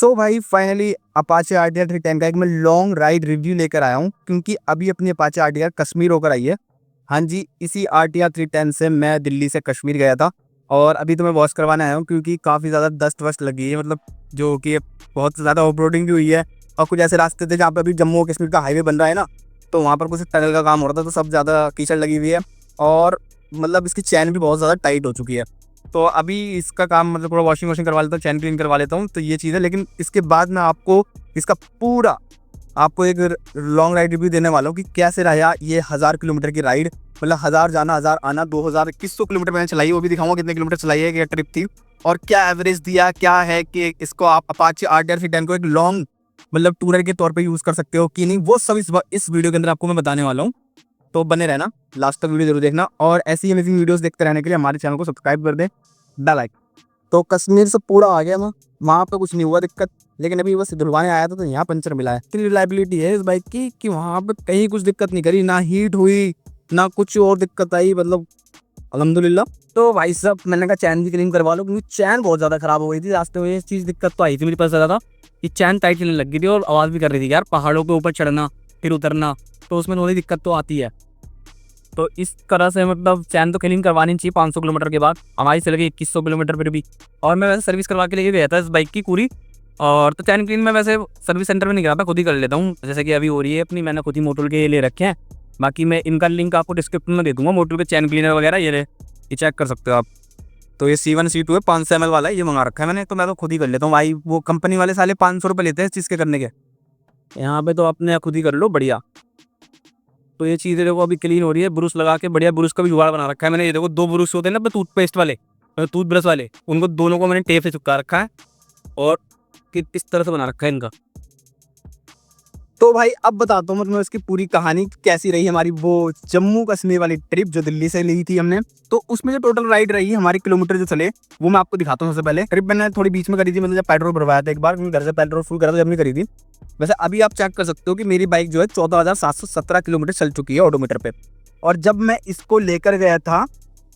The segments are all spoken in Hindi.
सो भाई फाइनली अपाचे RTR 310 का एक मैं लॉन्ग राइड रिव्यू लेकर आया हूँ, क्योंकि अभी अपनी अपाचे RTR कश्मीर होकर आई है। हाँ जी, इसी RTR 310 से मैं दिल्ली से कश्मीर गया था और अभी तो मैं वॉश करवाने आया हूँ, क्योंकि काफ़ी ज़्यादा डस्ट वस्ट लगी है, मतलब जो कि बहुत ज़्यादा ऑफ रोडिंग भी हुई है। और कुछ ऐसे रास्ते थे जहाँ पर अभी जम्मू कश्मीर का हाईवे बन रहा है ना, तो वहाँ पर कुछ टनल का काम हो रहा था, तो सब ज़्यादा कीचड़ लगी हुई है और मतलब इसकी चैन भी बहुत ज़्यादा टाइट हो चुकी है। तो अभी इसका काम मतलब पूरा वॉशिंग करवा लेता हूँ, चैन क्लीन करवा लेता हूँ, तो ये चीज़ है। लेकिन इसके बाद मैं आपको इसका पूरा आपको एक लॉन्ग राइड रिव्यू देने वाला हूँ कि कैसे रहा ये 1000 किलोमीटर की राइड, मतलब 1000 जाना 1000 आना, 2100 किलोमीटर मैंने चलाई है, वो भी दिखाऊंगा कितने किलोमीटर चलाई है, क्या ट्रिप थी और क्या एवरेज दिया, क्या है कि इसको आप अपाचे RTR 310 को एक लॉन्ग मतलब टूरर के तौर पे यूज़ कर सकते हो कि नहीं, वो सब इस वीडियो के अंदर आपको मैं बताने वाला हूँ। तो बने रहना, लास्ट तक वीडियो जरूर देखना और ऐसी ही अमेजिंग वीडियोस देखते रहने के लिए हमारे चैनल को सब्सक्राइब कर दें, बेल आइकन। तो कश्मीर से पूरा आ गया मैं, वहाँ पे कुछ नहीं हुआ दिक्कत, लेकिन अभी बस धुलवाने आया था तो यहाँ पंचर मिला है। इतनी रिलायबिलिटी है इस बाइक की कि वहाँ पे कहीं कुछ दिक्कत नहीं करी, ना हीट हुई ना कुछ और दिक्कत आई, मतलब अल्हम्दुलिल्लाह। तो भाई साहब मैंने कहा चैन भी क्लीन करवा लो, क्योंकि चैन बहुत ज़्यादा खराब हो गई थी रास्ते में। ये चीज़ दिक्कत तो आई थी मेरे पास ज़्यादा कि चैन टाइट चलने लग गई थी और आवाज़ भी कर रही थी यार, पहाड़ों के ऊपर चढ़ना फिर उतरना, तो उसमें थोड़ी दिक्कत तो आती है। तो इस तरह से मतलब चैन तो क्लीन करवानी चाहिए 500 किलोमीटर के बाद, हमारी चल गई 2100 किलोमीटर पर भी। और मैं वैसे सर्विस करवा के लेके गया था इस बाइक की पूरी, और तो चैन क्लीन मैं वैसे सर्विस सेंटर में नहीं कराता, खुद ही कर लेता हूँ, जैसे कि अभी हो रही है अपनी, मैंने खुद ही मोटुल के ले रखे हैं। बाकी मैं इनका लिंक आपको डिस्क्रिप्शन में दे दूँगा, मोटुल के चैन क्लीनर वगैरह ये चेक कर सकते हो आप। तो ये C1 C2 है, 500 ml वाला है, ये मंगा रखा है मैंने, तो मैं तो खुद ही कर लेता हूँ भाई। वो कंपनी वाले साले 500 रुपये लेते हैं इस चीज़ के करने के, यहाँ पे तो अपने खुद ही कर लो बढ़िया। तो ये चीज़ें देखो अभी क्लीन हो रही है, ब्रश लगा के बढ़िया, ब्रश का भी जुगाड़ बना रखा है मैंने। ये देखो 2 ब्रश होते हैं ना टूथपेस्ट वाले, टूथब्रश वाले, उनको दोनों को मैंने टेप से चिपका रखा है और किस तरह से बना रखा है इनका। तो भाई अब बताता हूँ मैं तुम्हें इसकी पूरी कहानी कैसी रही हमारी वो जम्मू कश्मीर वाली ट्रिप जो दिल्ली से ली थी हमने। तो उसमें जो टोटल राइड रही हमारी किलोमीटर जो चले वो मैं आपको दिखाता हूँ। सबसे पहले ट्रिप मैंने थोड़ी बीच में करी थी, मतलब जब पेट्रोल भरवाया था एक बार, घर से पेट्रोल फुल करा था जब नहीं करी थी। वैसे अभी आप चेक कर सकते हो कि मेरी बाइक जो है 14,717 किलोमीटर चल चुकी है ऑडोमीटर पे, और जब मैं इसको लेकर गया था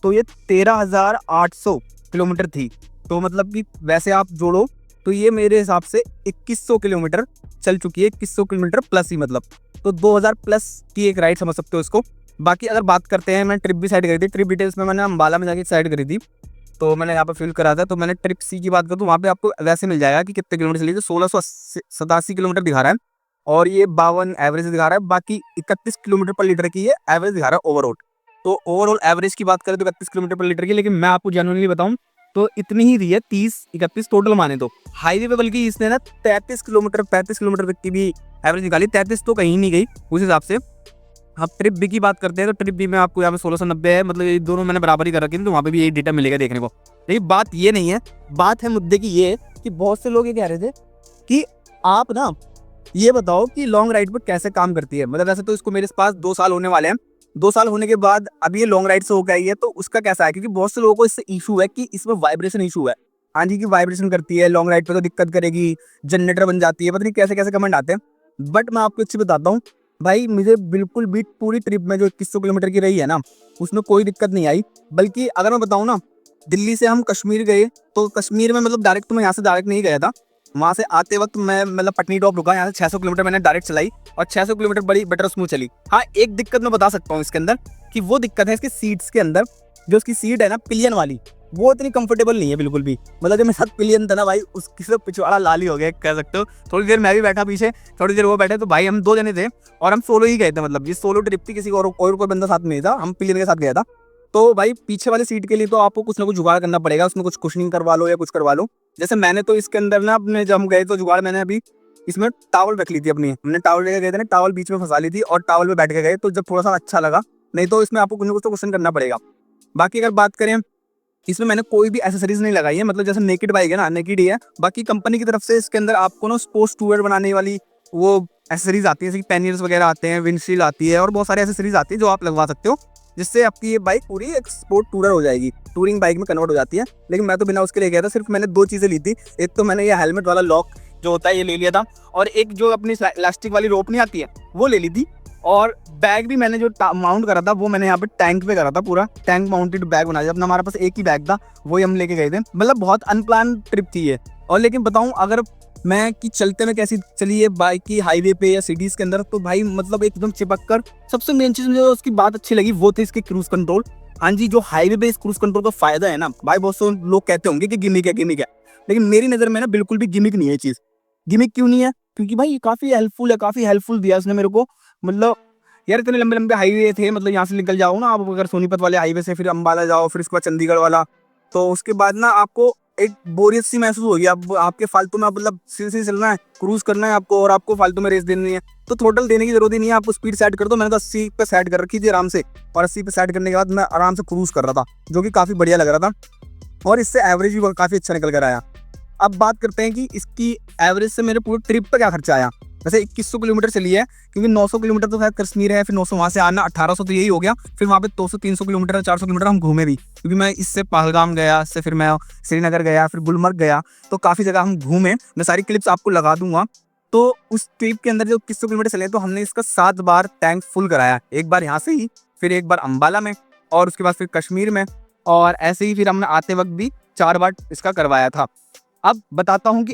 तो ये 13,800 किलोमीटर थी। तो मतलब कि वैसे आप जोड़ो तो ये मेरे हिसाब से 2100 किलोमीटर चल चुकी है, 2100 किलोमीटर प्लस ही, मतलब तो 2000 प्लस की एक राइड समझ सकते हो इसको। बाकी अगर बात करते हैं, मैं ट्रिप भी साइड करी थी, ट्रिप डिटेल्स में मैंने अम्बाला में जाके साइड करी थी, तो मैंने यहाँ पर फिल करा था। तो मैंने ट्रिप C की बात करूँ तो वहाँ पे आपको वैसे मिल जाएगा कि कितने किलोमीटर चली, तो 1687 किलोमीटर दिखा रहा है और ये 52 एवरेज दिखा रहा है। बाकी 31 किलोमीटर पर लीटर की ये एवरेज दिखा रहा है ओवरऑल। तो ओवरऑल एवरेज की बात करें तो 31 किलोमीटर पर लीटर की, लेकिन मैं आपको जेन्युइनली बताऊं तो इतनी ही दी है, 30-31 टोटल माने तो हाईवे पे, बल्कि इसने ना 35 किलोमीटर 35 किलोमीटर तक की भी एवरेज निकाली, 33 तो कहीं नहीं गई उस हिसाब से। अब ट्रिप बी की बात करते हैं तो ट्रिप बी में आपको यहाँ पे 1690 है, मतलब ये दोनों मैंने बराबर ही कर रखी थी, तो वहाँ पे भी यही डेटा मिलेगा देखने को। लेकिन बात ये नहीं है, बात है मुद्दे की ये कि बहुत से लोग ये कह रहे थे कि आप ना ये बताओ कि लॉन्ग राइड पर कैसे काम करती है। मतलब वैसे तो इसको मेरे पास 2 साल होने वाले हैं, 2 साल होने के बाद अभी ये लॉन्ग राइड से होकर आई है, तो उसका कैसा है, क्योंकि बहुत से लोगों को इससे इशू है कि इसमें वाइब्रेशन इशू है। हाँ जी, की वाइब्रेशन करती है लॉन्ग राइड पे तो दिक्कत करेगी, जनरेटर बन जाती है, पता नहीं कैसे कैसे कमेंट आते हैं। बट मैं आपको अच्छी बताता हूँ भाई, मुझे बिल्कुल भी पूरी ट्रिप में जो 2100 किलोमीटर की रही है ना, उसमें कोई दिक्कत नहीं आई। बल्कि अगर मैं बताऊँ ना, दिल्ली से हम कश्मीर गए तो कश्मीर में मतलब डायरेक्ट तो मैं यहाँ से डायरेक्ट नहीं गया था, वहाँ से आते वक्त मैं मतलब पटनी टॉप रुका, यहाँ से 600 किलोमीटर मैंने डायरेक्ट चलाई और 600 किलोमीटर बड़ी बेटर स्मूथ चली। हाँ, एक दिक्कत मैं बता सकता हूँ इसके अंदर कि वो दिक्कत है इसके सीट्स के अंदर, जो उसकी सीट है ना पिलियन वाली, वो इतनी कंफर्टेबल नहीं है बिल्कुल भी। मतलब जो मेरे साथ पिलियन था ना भाई, उसकी से पिछवाड़ा लाल ही हो गया कह सकते हो। थोड़ी देर मैं भी बैठा पीछे, थोड़ी देर वो बैठे, तो भाई हम 2 जने थे और हम सोलो ही गए थे, मतलब ये सोलो ट्रिप थी, किसी और कोई बंदा साथ में नहीं था, हम पिलियन के साथ गया था। तो भाई पीछे वाली सीट के लिए तो आपको कुछ ना कुछ जुगाड़ करना पड़ेगा, उसमें कुछ कुशनिंग करवा लो या कुछ करवा लो। जैसे मैंने तो इसके अंदर ना अपने जब हम गए तो जुगाड़ मैंने अभी इसमें टावल रख ली थी अपनी, हमने टावल लेकर गए थे ना, टावल बीच में फंसा ली थी और टावल पे बैठ के गए, तो जब थोड़ा सा अच्छा लगा। नहीं तो इसमें आपको कुछ ना कुछ तो क्वेश्चन करना पड़ेगा। बाकी अगर बात करें, इसमें मैंने कोई भी एसेसरीज नहीं लगाई है, मतलब जैसे नेकेड बाइक है ना, नेकेड ही है। बाकी कंपनी की तरफ से इसके अंदर आपको ना स्पोर्ट्स टूर बनाने वाली वो एसेसरीज आती है, जैसे पैनियर्स वगैरह आते हैं, विंडशील्ड आती है और बहुत सारी एसेसरीज आती है जो आप लगवा सकते हो, जिससे आपकी ये बाइक पूरी एक स्पोर्ट टूरर हो जाएगी, टूरिंग बाइक में कन्वर्ट हो जाती है। लेकिन मैं तो बिना उसके लिए गया था, सिर्फ मैंने 2 चीज़ें ली थी। एक तो मैंने ये हेलमेट वाला लॉक जो होता है ये ले लिया था, और एक जो अपनी इलास्टिक वाली रोप नहीं आती है वो ले ली थी। और बैग भी मैंने जो माउंट करा था वो मैंने यहाँ पे टैंक पे करा था, पूरा टैंक माउंटेड बैग बनाया। अपना हमारे पास एक ही बैग था, वही हम लेके गए थे। मतलब बहुत अनप्लान ट्रिप थी ये, और लेकिन बताऊं अगर मैं कि चलते में कैसी चली है बाइक की हाईवे पे या सिटीज के अंदर, तो भाई मतलब एकदम चिपक कर। सबसे मेन चीज मुझे उसकी बात अच्छी लगी वो थी इसके क्रूज कंट्रोल। हाँ जी, जो हाईवे पे इस क्रूज कंट्रोल का फायदा है ना भाई, बहुत से लोग कहते होंगे कि गिमिक है गिमिक है, लेकिन मेरी नजर में ना बिल्कुल भी गिमिक नहीं है चीज। गिमिक क्यों नहीं है? क्योंकि भाई ये काफी हेल्पफुल है, काफी हेल्पफुल दिया उसने मेरे को। मतलब यार इतने लंबे लंबे हाईवे थे, मतलब यहाँ से निकल जाओ ना आप अगर सोनीपत वाले हाईवे से, फिर अम्बाला जाओ, फिर उसके बाद चंडीगढ़ वाला, तो उसके बाद ना आपको एक बोरियत सी महसूस होगी। अब आपके फालतू में मतलब सीधे चलना है, क्रूज करना है आपको, और आपको फालतू में रेस देनी है, तो थ्रोटल देने की जरूरत ही नहीं है। आपको स्पीड सेट कर दो, मैंने तो 80 पे सेट कर रखी थी आराम से, और 80 पे सेट करने के बाद मैं आराम से क्रूज कर रहा था, जो कि काफी बढ़िया लग रहा था, और इससे एवरेज भी काफी अच्छा निकल कर आया। अब बात करते हैं कि इसकी एवरेज से मेरे पूरे ट्रिप पर क्या खर्चा आया। वैसे 2100 किलोमीटर चली है, क्योंकि 900 किलोमीटर तो शायद कश्मीर है, फिर 900 वहाँ से आना, 1800 तो यही हो गया। फिर वहाँ पे 200-300 किलोमीटर 400 किलोमीटर हम घूमे भी, क्योंकि मैं इससे पहलगाम गया, इससे फिर मैं श्रीनगर गया, फिर गुलमर्ग गया, तो काफ़ी जगह हम घूमे। मैं सारी क्लिप्स आपको लगा दूंगा। तो उस ट्रिप के अंदर जो 2100 किलोमीटर चले, तो हमने इसका 7 बार टैंक फुल कराया। एक बार यहाँ से ही, फिर एक बार अम्बाला में, और उसके बाद फिर कश्मीर में, और ऐसे ही फिर हमने आते वक्त भी 4 बार इसका करवाया था। अब बताता हूँ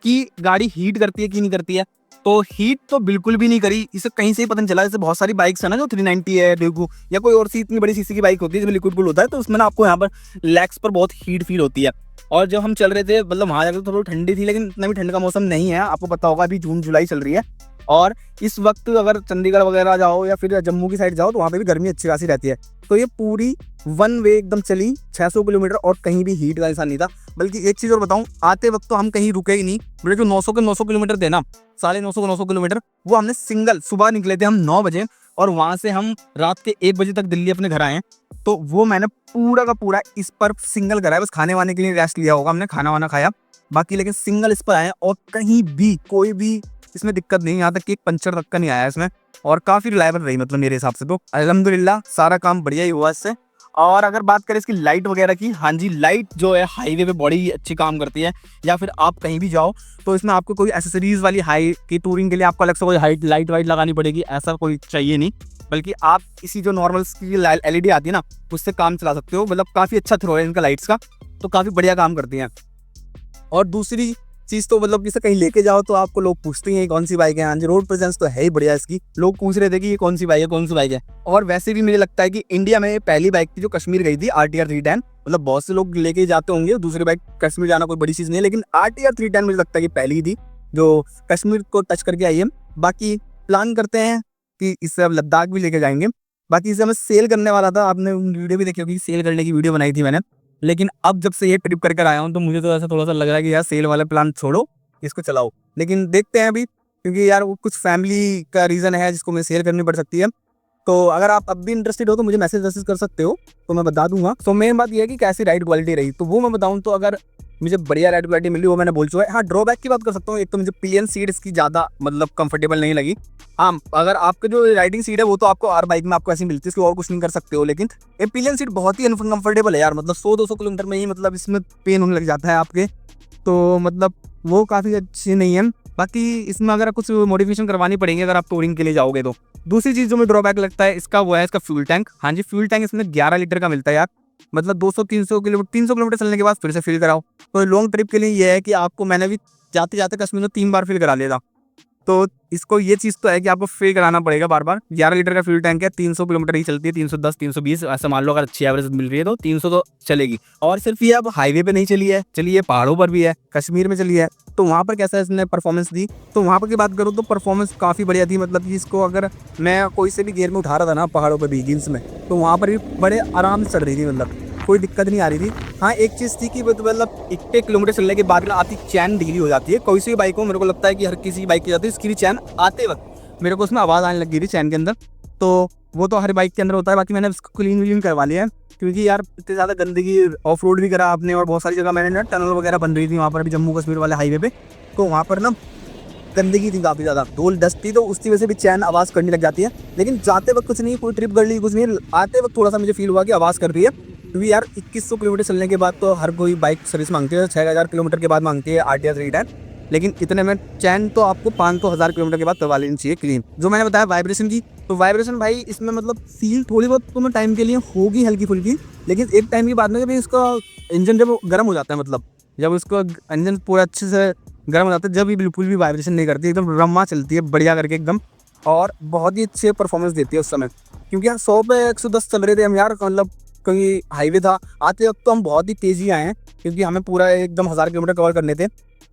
कि गाड़ी हीट करती है कि नहीं करती है। तो हीट तो बिल्कुल भी नहीं करी, इसे कहीं से ही पता नहीं चला। जैसे बहुत सारी बाइक्स है ना, जो 390 है ड्यूक, या कोई और सी इतनी बड़ी सीसी की बाइक होती है जिसमें लिक्विड कूल होता है, तो उसमें ना आपको यहाँ पर लेग्स पर बहुत हीट फील होती है। और जब हम चल रहे थे, मतलब वहाँ जाकर तो थोड़ी ठंडी थी, लेकिन इतना भी ठंड का मौसम नहीं है। आपको पता होगा अभी जून जुलाई चल रही है, और इस वक्त अगर चंडीगढ़ वगैरह जाओ या फिर जम्मू की साइड जाओ, तो वहाँ पे भी गर्मी अच्छी खासी रहती है। तो ये पूरी वन वे एकदम चली 600 किलोमीटर, और कहीं भी हीट का इंसान नहीं था। बल्कि एक चीज़ और बताऊं, आते वक्त तो हम कहीं रुके ही नहीं। मेरे जो 900 के 900 किलोमीटर थे ना, 950 के 900 किलोमीटर, वो हमने सिंगल सुबह निकले थे हम 9 बजे, और वहाँ से हम रात के 1 बजे तक दिल्ली अपने घर आए। तो वो मैंने पूरा का पूरा इस पर सिंगल करा है। बस खाने वाने के लिए रेस्ट लिया होगा हमने, खाना वाना खाया बाकी, लेकिन सिंगल इस पर आए, और कहीं भी कोई भी इसमें दिक्कत नहीं, यहाँ तक कि एक पंचर तक का नहीं आया इसमें। और काफ़ी रिलायबल रही, मतलब मेरे हिसाब से तो अल्हम्दुलिल्लाह सारा काम बढ़िया ही हुआ इससे। और अगर बात करें इसकी लाइट वगैरह की, हाँ जी, लाइट जो है हाईवे पे बड़ी अच्छी काम करती है, या फिर आप कहीं भी जाओ तो इसमें आपको कोई एसेसरीज वाली हाई की टूरिंग के लिए आपको अलग से कोई हाइट लाइट वाइट लगानी पड़ेगी, ऐसा कोई चाहिए नहीं। बल्कि आप इसी जो नॉर्मल LED आती है ना, उससे काम चला सकते हो। मतलब काफ़ी अच्छा थ्रो है इनका लाइट्स का, तो काफ़ी बढ़िया काम करती हैं। और दूसरी चीज़ तो मतलब इसे कहीं लेके जाओ तो आपको लोग पूछते हैं कौन सी बाइक है। हाँ जी, रोड प्रेजेंस तो है ही बढ़िया इसकी। लोग पूछ रहे थे कि ये कौन सी बाइक है, कौन सी बाइक है। और वैसे भी मुझे लगता है कि इंडिया में पहली बाइक थी जो कश्मीर गई थी, RTR 310। मतलब बहुत से लोग लेके जाते होंगे दूसरी बाइक, कश्मीर जाना कोई बड़ी चीज़ नहीं है, लेकिन RTR 310 मुझे लगता है कि पहली थी जो कश्मीर को टच करके आई है। बाकी प्लान करते हैं कि इससे अब लद्दाख भी लेके जाएंगे। बाकी इसे हमें सेल करने वाला था, आपने वीडियो भी देखी होगी, सेल करने की वीडियो बनाई थी मैंने। लेकिन अब जब से ये ट्रिप कर आया हूँ, तो मुझे तो ऐसा थोड़ा सा लग रहा है कि यार सेल वाला प्लान छोड़ो, इसको चलाओ। लेकिन देखते हैं अभी, क्योंकि यार वो कुछ फैमिली का रीज़न है जिसको मुझे शेयर करनी पड़ सकती है। तो अगर आप अब भी इंटरेस्टेड हो तो मुझे मैसेज कर सकते हो, तो मैं बता दूंगा। तो मेन बात ये है कि कैसी राइड क्वालिटी रही, तो वो मैं बताऊं तो अगर मुझे बढ़िया राइड क्वालिटी मिली, वो मैंने बोल चुका है। हाँ, ड्रॉबैक की बात कर सकता हूँ। एक तो मुझे पिलियन सीट इसकी ज़्यादा मतलब कंफर्टेबल नहीं लगी। हाँ, अगर आपका जो राइडिंग सीट है वो तो आपको हर बाइक में आपको ऐसी मिलती है, इसको और कुछ नहीं कर सकते हो। लेकिन ये पिलियन सीट बहुत ही अनकंफर्टेबल है यार, मतलब 100-200 किलोमीटर में ही मतलब इसमें पेन होने लग जाता है आपके, तो मतलब वो काफ़ी अच्छी नहीं है। बाकी इसमें अगर कुछ मॉडिफिकेशन करवानी पड़ेगी अगर आप टूरिंग के लिए जाओगे तो। दूसरी चीज़ जो मुझे ड्रॉबैक लगता है इसका, वो है इसका फ्यूल टैंक। हाँ जी, फ्यूल टैंक इसमें 11 लीटर का मिलता है यार। मतलब 200-300 किलोमीटर 300 किलोमीटर चलने के बाद फिर से फिल कराओ। तो लॉन्ग ट्रिप के लिए ये है कि आपको, मैंने भी जाते जाते कश्मीर में 3 बार फिल करा लिया था, तो इसको ये चीज़ तो है कि आपको फिल कराना पड़ेगा बार बार। 11 लीटर का फ्यूल टैंक है, 300 किलोमीटर ही चलती है, 310 320 ऐसा मान लो। अगर अच्छी एवरेज मिल रही है तो 300 तो चलेगी। और सिर्फ ये अब हाईवे पे नहीं चली है, चलिए पहाड़ों पर भी है, कश्मीर में चली है। तो वहाँ पर कैसा इसने परफॉर्मेंस दी, तो वहाँ पर की बात करूँ तो परफॉर्मेंस काफ़ी बढ़िया थी। मतलब कि इसको अगर मैं कोई से भी गियर में उठा रहा था ना पहाड़ों पर भी हिल्स में, तो वहाँ पर भी बड़े आराम से चढ़ रही थी, मतलब कोई दिक्कत नहीं आ रही थी। हाँ, एक चीज़ थी कि मतलब 1 किलोमीटर चलने के बाद ना आपकी चैन ढीली हो जाती है। कोई सी भी बाइक हो, मेरे को लगता है कि हर किसी बाइक की जाती है, इसकी भी चैन आते वक्त मेरे को उसमें आवाज़ आने लग गई थी चैन के अंदर। तो वो तो हर बाइक के अंदर होता है। बाकी मैंने उसको क्लीन करवा लिया है, क्योंकि यार इतनी ज़्यादा गंदगी, ऑफ रोड भी करा आपने, और बहुत सारी जगह मैंने ना टनल वगैरह बन रही थी वहाँ पर अभी जम्मू कश्मीर वाले हाईवे पे, तो वहाँ पर ना गंदगी थी काफ़ी ज़्यादा, धूल डस्ट थी, तो उसकी वजह से भी चैन आवाज़ करने लग जाती है। लेकिन जाते वक्त कुछ नहीं, कोई ट्रिप कर ली कुछ नहीं, आते वक्त थोड़ा सा मुझे फील हुआ कि आवाज़ कर रही है, क्योंकि यार 2100 किलोमीटर चलने के बाद तो हर कोई बाइक सर्विस मांगती है, 6000 किलोमीटर के बाद मांगती है RTR 310। लेकिन इतने में चैन तो आपको 500-1000 किलोमीटर के बाद करवा लेनी चाहिए क्लीन। जो मैंने बताया वाइब्रेशन की, तो वाइब्रेशन भाई इसमें मतलब फील थोड़ी बहुत तो मैं टाइम के लिए होगी हल्की फुल्की, लेकिन एक टाइम की बात नहीं कि इसका इंजन जब गर्म हो जाता है, मतलब जब उसको इंजन पूरा अच्छे से गर्म हो जाता है, जब ये बिल्कुल भी वाइब्रेशन नहीं करती, एकदम रम्मा चलती है बढ़िया करके एकदम, और बहुत ही अच्छे परफॉर्मेंस देती है उस समय। क्योंकि यार 100 पे 110 चल रहे थे हम यार, मतलब कहीं हाईवे था, आते वक्त तो हम बहुत ही तेज़ी आए हैं क्योंकि हमें पूरा एकदम 1000 किलोमीटर कवर करने थे।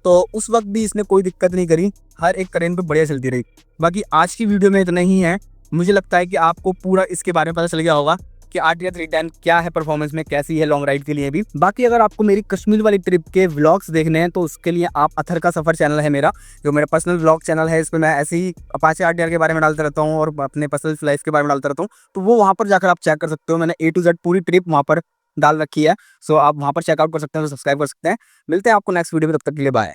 तो उस वक्त भी इसने कोई दिक्कत नहीं करी, हर एक करेंट पे बढ़िया चलती रही। बाकी आज की वीडियो में इतना ही है। मुझे लगता है कि आपको पूरा इसके बारे में पता चल गया होगा कि आरटीआर 310 क्या है, परफॉर्मेंस में कैसी है लॉन्ग राइड के लिए भी। बाकी अगर आपको मेरी कश्मीर वाली ट्रिप के व्लॉग्स देखने हैं तो उसके लिए आप अथर का सफ़र चैनल है मेरा, जो मेरा पर्सनल व्लॉग चैनल है। इस पर मैं ऐसे ही अपाचे आरटीआर के बारे में डालता रहता हूँ और अपने पर्सनल लाइफ के बारे में डालता रहता हूँ। तो वो वहाँ पर जाकर आप चेक कर सकते हो, मैंने A to Z पूरी ट्रिप वहाँ पर डाल रखी है। सो आप वहाँ पर चेकआउट कर सकते हैं, सब्सक्राइब कर सकते हैं। मिलते हैं आपको नेक्स्ट वीडियो में, तब तक के लिए बाय।